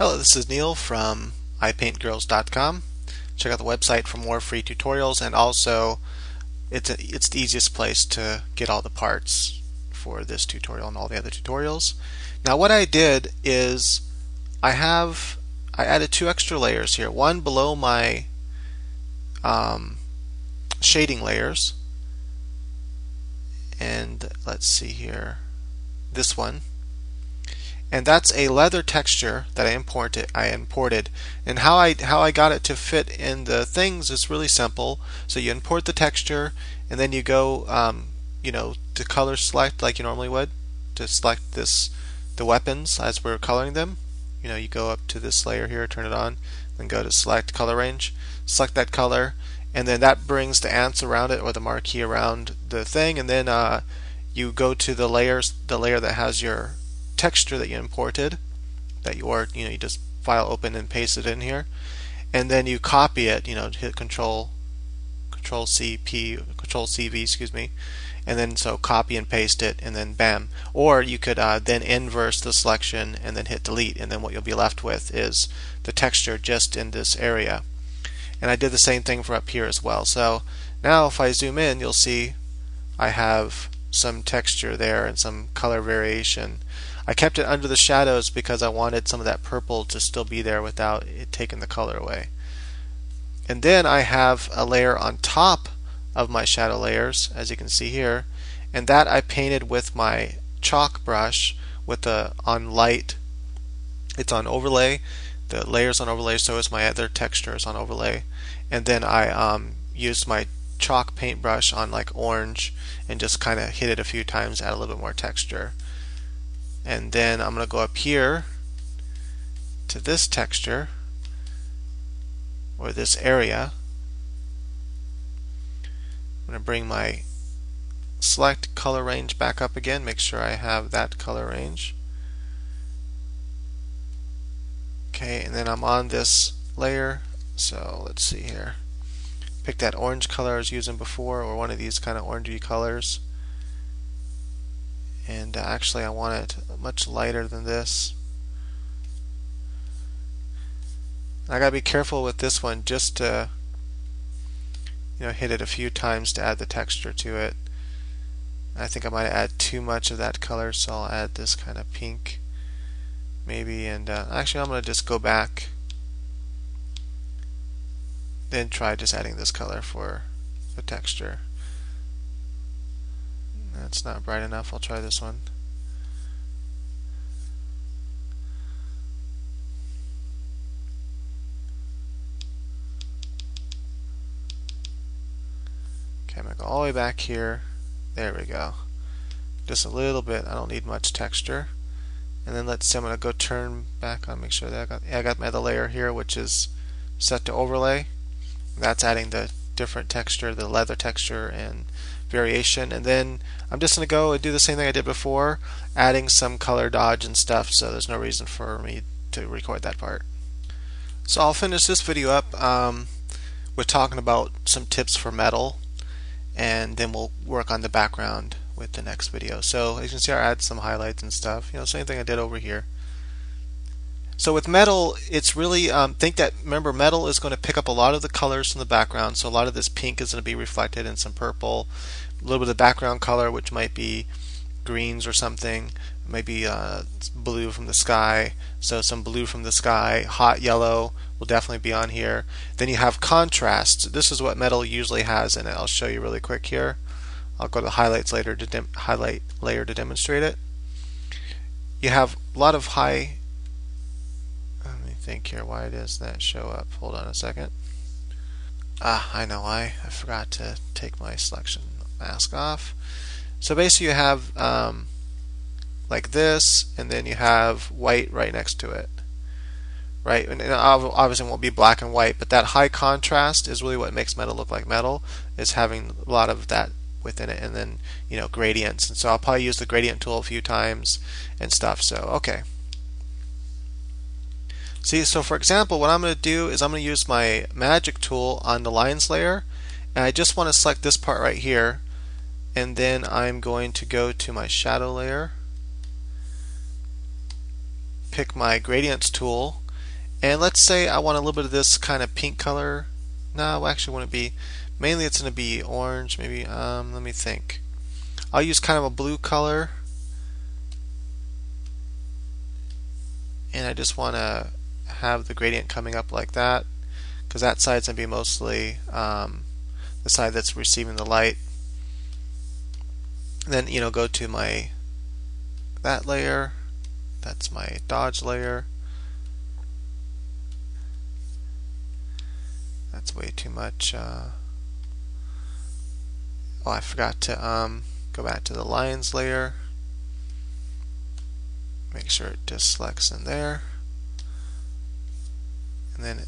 Hello, this is Neil from iPaintGirls.com. Check out the website for more free tutorials, and also it's the easiest place to get all the parts for this tutorial and all the other tutorials. Now what I did is I added two extra layers here, one below my shading layers, and let's see here, this one. And that's a leather texture that I imported. And how I got it to fit in the things is really simple. So you import the texture, and then you go to color select like you normally would to select the weapons as we're coloring them. You go up to this layer here, turn it on, then go to select color range, select that color, and then that brings the ants around it or the marquee around the thing, and then you go to the layer that has your texture that you imported, you just file open and paste it in here, and then you copy it. Hit Control C P, Control C V, excuse me, and then so copy and paste it, and then bam. Or you could then inverse the selection and then hit delete, and then what you'll be left with is the texture just in this area. And I did the same thing for up here as well. So now if I zoom in, you'll see I have some texture there and some color variation. I kept it under the shadows because I wanted some of that purple to still be there without it taking the color away. And then I have a layer on top of my shadow layers, as you can see here, and that I painted with my chalk brush with on light. It's on overlay. The layer's on overlay, so is my other textures on overlay. And then I used my chalk paintbrush on like orange and just kind of hit it a few times, add a little bit more texture. And then I'm going to go up here to this texture or this area. I'm going to bring my select color range back up again, make sure I have that color range. Okay, and then I'm on this layer, so let's see here. Pick that orange color I was using before, or one of these kind of orangey colors. And actually I want it much lighter than this. I gotta be careful with this one just to hit it a few times to add the texture to it. I think I might add too much of that color, so I'll add this kind of pink maybe, and actually I'm gonna just go back, then try just adding this color for the texture. That's not bright enough. I'll try this one. Okay, I'm going to go all the way back here. There we go. Just a little bit. I don't need much texture. And then let's see, I'm going to go turn back on, make sure that I got my other layer here, which is set to overlay. That's adding the different texture, the leather texture and variation. And then I'm just going to go and do the same thing I did before, adding some color dodge and stuff, so there's no reason for me to record that part. So I'll finish this video up with talking about some tips for metal, and then we'll work on the background with the next video. So as you can see, I add some highlights and stuff, same thing I did over here. So with metal, it's really remember, metal is going to pick up a lot of the colors from the background. So a lot of this pink is going to be reflected in some purple, a little bit of background color, which might be greens or something, maybe blue from the sky. So some blue from the sky, hot yellow will definitely be on here. Then you have contrast. This is what metal usually has in it. I'll show you really quick here. I'll go to the highlights later to highlight layer to demonstrate it. You have a lot of high. Let me think here why it is that show up. Hold on a second. I know why. I forgot to take my selection mask off. So basically you have like this, and then you have white right next to it. Right? And obviously it won't be black and white, but that high contrast is really what makes metal look like metal, is having a lot of that within it, and then gradients. And so I'll probably use the gradient tool a few times and stuff. So okay. See, so for example, what I'm going to do is I'm going to use my magic tool on the lines layer, and I just want to select this part right here, and then I'm going to go to my shadow layer, pick my gradients tool, And let's say I want a little bit of this kind of pink color. No, actually, wouldn't be. Mainly, it's going to be orange. Maybe. Let me think. I'll use kind of a blue color, and I just want to have the gradient coming up like that, because that side's going to be mostly the side that's receiving the light. And then go to that layer. That's my dodge layer. That's way too much. Oh, I forgot to go back to the lines layer. Make sure it just selects in there, and then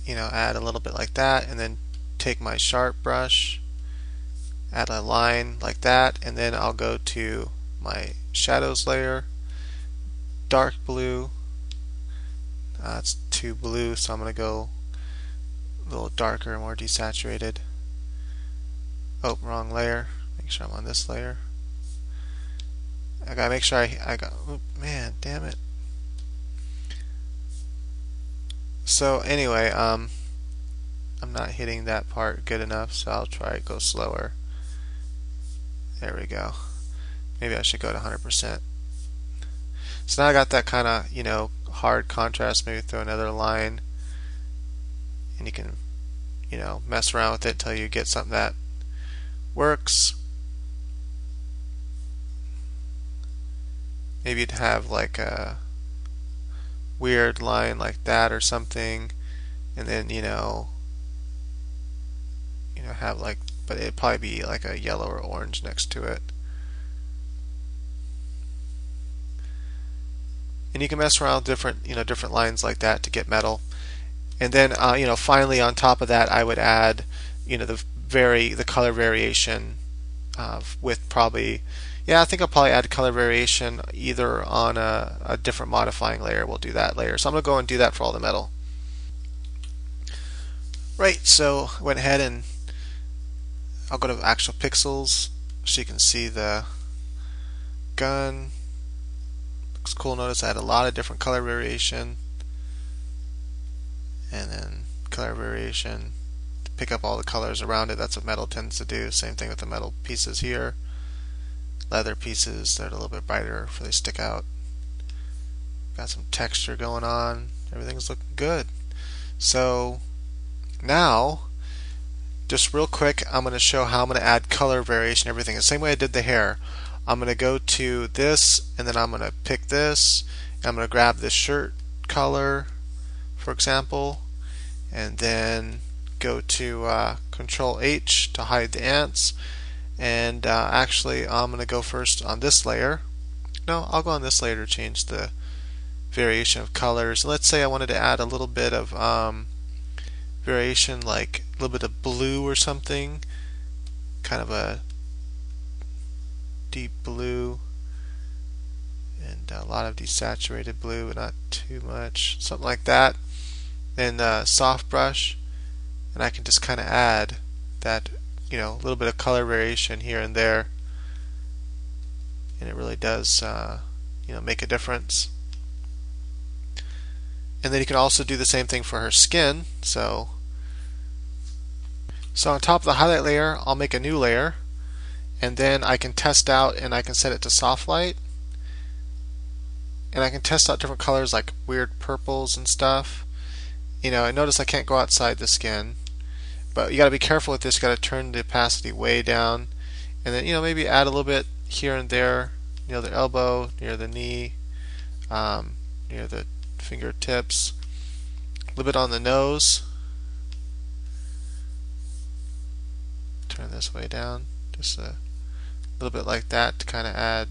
add a little bit like that, and then take my sharp brush, add a line like that, and then I'll go to my shadows layer, dark blue. It's too blue, so I'm going to go a little darker, more desaturated. Oh, wrong layer. Make sure I'm on this layer. I gotta make sure I got. Oh, man, damn it. So anyway, I'm not hitting that part good enough, so I'll try to go slower. There we go. Maybe I should go to 100%. So now I got that kind of hard contrast. Maybe throw another line, and you can mess around with it until you get something that works. Maybe you'd have like a weird line like that or something, and then have like, but it'd probably be like a yellow or orange next to it. And you can mess around with different lines like that to get metal. And then finally on top of that, I would add the color variation with probably. Yeah, I think I'll probably add color variation either on a different modifying layer. We'll do that later. So I'm going to go and do that for all the metal. Right, so I went ahead and I'll go to actual pixels so you can see the gun. Looks cool. Notice I had a lot of different color variation. And then color variation to pick up all the colors around it. That's what metal tends to do. Same thing with the metal pieces here. Leather pieces, they're a little bit brighter before they stick out. Got some texture going on. Everything's looking good. So now, just real quick, I'm going to show how I'm going to add color variation, everything. The same way I did the hair. I'm going to go to this, and then I'm going to pick this. And I'm going to grab this shirt color, for example, and then go to Control H to hide the ants. And actually, I'm going to go first on this layer. No, I'll go on this layer to change the variation of colors. Let's say I wanted to add a little bit of variation, like a little bit of blue or something, kind of a deep blue, and a lot of desaturated blue, but not too much, something like that. And soft brush, and I can just kind of add that a little bit of color variation here and there, and it really does make a difference. And then you can also do the same thing for her skin. So on top of the highlight layer, I'll make a new layer, and then I can test out, and I can set it to soft light, and I can test out different colors like weird purples and stuff. And notice I can't go outside the skin. But you got to be careful with this. You got to turn the opacity way down, and then maybe add a little bit here and there, near the elbow, near the knee, near the fingertips, a little bit on the nose. Turn this way down, just a little bit like that to kind of add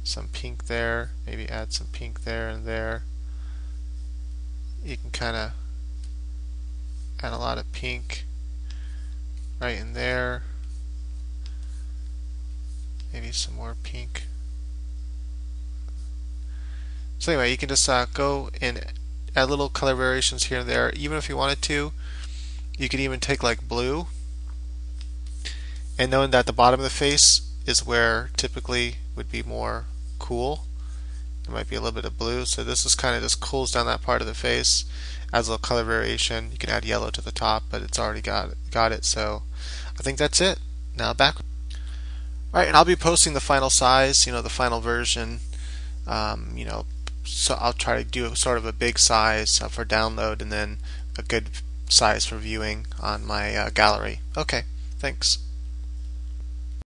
some pink there. Maybe add some pink there and there. You can kind of add a lot of pink right in there. Maybe some more pink. So anyway, you can just go and add little color variations here and there. Even if you wanted to, you could even take like blue, and knowing that the bottom of the face is where typically would be more cool, There might be a little bit of blue, so this is kind of just cools down that part of the face, adds a little color variation. You can add yellow to the top, but it's already got it. So I think that's it. Now back. Alright, and I'll be posting the final size, the final version. So I'll try to do sort of a big size for download and then a good size for viewing on my gallery. Okay, thanks.